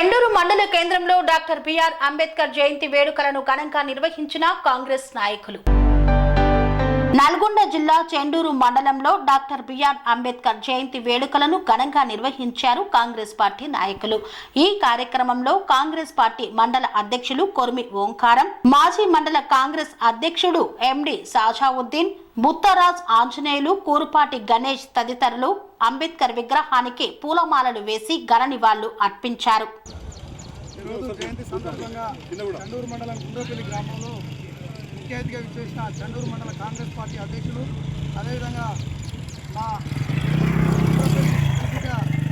చెండూరు మండల కేంద్రంలో doctor BR Ambedkar జయంతి వేడుకలను ఘనంగా నిర్వహించిన కాంగ్రెస్ నాయకులు. నల్గొండ జిల్లా చెండూరు మండలంలో డాక్టర్ బిఆర్ అంబేద్కర్ జయంతి వేడుకలను ఘనంగా నిర్వహించారు కాంగ్రెస్ పార్టీ నాయకులు. ఈ కార్యక్రమంలో కాంగ్రెస్ పార్టీ మండల అధ్యక్షులు కొర్మి ఓంకారం, మాజీ మండల కాంగ్రెస్ అధ్యక్షుడు ఎండి సాజావుద్దీన్, ముత్తరాజ్ ఆంజనేయులు, కూరుపాటి గణేష్ తదితరులు అంబేద్కర్ విగ్రహానికి పూలమాలలు వేసి ఘన నివాళులు అర్పించారు. ముఖ్య అతిథిగా విచ్చేసిన చెండూరు మండల కాంగ్రెస్ పార్టీ అధ్యక్షులు, అదేవిధంగా మా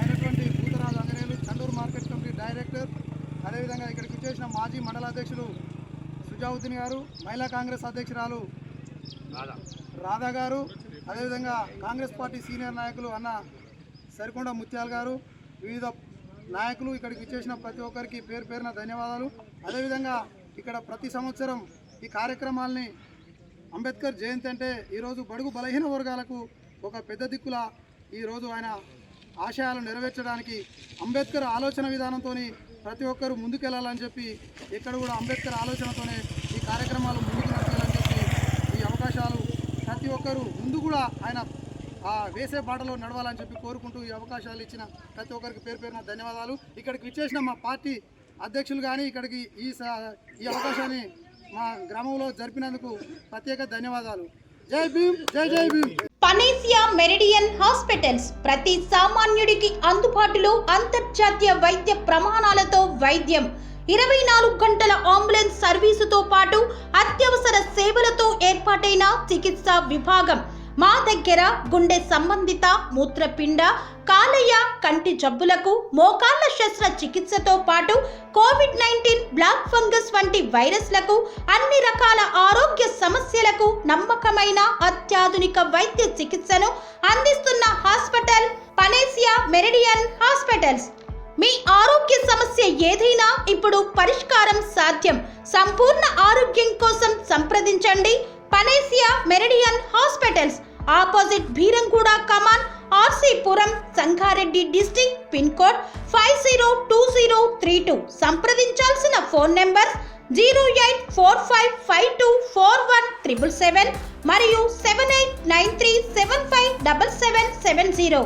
అయినటువంటి Mutharaj Anjaneyulu, Chenduru market committee director, అదేవిధంగా ఇక్కడికి విచ్చేసిన మాజీ మండల అధ్యక్షులు సుజావుద్దీన్ గారు, మహిళా కాంగ్రెస్ అధ్యక్షురాలు రాధా గారు, అదేవిధంగా కాంగ్రెస్ పార్టీ సీనియర్ నాయకులు అన్న సరికొండ ముత్యాల గారు, వివిధ నాయకులు ఇక్కడికి విచ్చేసిన ప్రతి ఒక్కరికి పేరు పేరున ధన్యవాదాలు. అదేవిధంగా ఇక్కడ ప్రతి సంవత్సరం ఈ కార్యక్రమాల్ని అంబేద్కర్ జయంతి అంటే ఈరోజు బడుగు బలహీన వర్గాలకు ఒక పెద్ద దిక్కులా ఈరోజు ఆయన ఆశయాలు నెరవేర్చడానికి అంబేద్కర్ ఆలోచన విధానంతో ప్రతి ఒక్కరూ ముందుకెళ్లాలని చెప్పి ఇక్కడ కూడా అంబేద్కర్ ఆలోచనతోనే ఈ కార్యక్రమాలు ముందుకు నడిపేయాలని చెప్పి ఈ అవకాశాలు ప్రతి ఒక్కరూ ముందు కూడా ఆయన వేసే బాటలో నడవాలని చెప్పి కోరుకుంటూ ఈ అవకాశాలు ఇచ్చిన ప్రతి ఒక్కరికి పేరు పేరున ధన్యవాదాలు. ఇక్కడికి విచ్చేసిన మా పార్టీ అధ్యక్షులు కానీ ఇక్కడికి ఈ అవకాశాన్ని మా గ్రామంలో జరిపినందుకు ప్రత్యేక ధన్యవాదాలు. జై భీమ్, జై జై భీమ్. పనేసియా మెరిడియన్ హాస్పిటల్స్ ప్రతి సామాన్యుడికి అందుబాటులో అంతర్జాతీయ వైద్య ప్రమాణాలతో వైద్యం, 24 గంటల అంబులెన్స్ సర్వీసుతో పాటు అత్యవసర సేవలతో ఏర్పాటైన చికిత్సా విభాగం. మా దగ్గర గుండె సంబంధిత, మూత్రపిండ, కాలేయ, కంటి జబ్బులకు, మోకాళ్ల శస్త్ర చికిత్సతో పాటు కోవిడ్-19, బ్లాక్ ఫంగస్ వంటి వైరస్లకు, అన్ని రకాల ఆరోగ్య సమస్యలకు నమ్మకమైన అత్యాధునిక వైద్య చికిత్సను అందిస్తున్న హాస్పిటల్ పనేసియా మెరిడియన్ హాస్పిటల్స్. మీ ఆరోగ్య సమస్య ఏదైనా ఇప్పుడు పరిష్కారం సాధ్యం. సంపూర్ణ ఆరోగ్యం కోసం సంప్రదించండి Panacea Meridian hospitals, opposite Bheeramguda కమాన్, RC Puram, Sangareddy district, pin code 502032. సంప్రదించాల్సిన ఫోన్ నెంబర్ 0845524177 మరియు 7893757770.